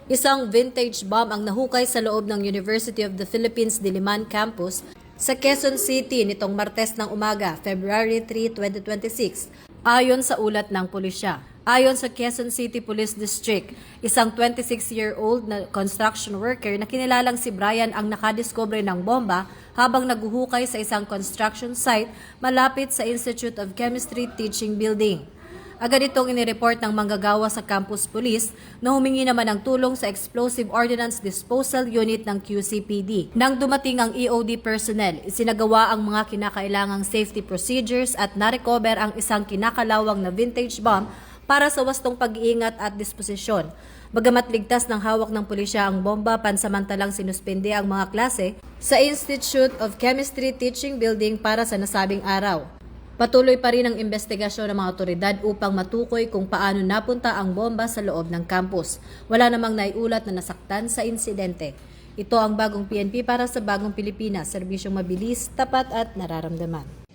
Isang vintage bomb ang nahukay sa loob ng University of the Philippines Diliman Campus sa Quezon City nitong Martes ng umaga, February 3, 2026, ayon sa ulat ng pulisya. Ayon sa Quezon City Police District, isang 26-year-old na construction worker na kinilalang si Brian ang nakadiscover ng bomba habang naguhukay sa isang construction site malapit sa Institute of Chemistry Teaching Building. Agad itong inireport ng manggagawa sa campus police na humingi naman ng tulong sa Explosive Ordnance Disposal Unit ng QCPD. Nang dumating ang EOD personnel, isinagawa ang mga kinakailangang safety procedures at narecover ang isang kinakalawang na vintage bomb para sa wastong pag-iingat at disposisyon. Bagamat ligtas ng hawak ng pulisya ang bomba, pansamantalang sinuspende ang mga klase sa Institute of Chemistry Teaching Building para sa nasabing araw. Patuloy pa rin ang investigasyon ng mga otoridad upang matukoy kung paano napunta ang bomba sa loob ng campus. Wala namang naiulat na nasaktan sa insidente. Ito ang bagong PNP para sa bagong Pilipinas, serbisyong mabilis, tapat at nararamdaman.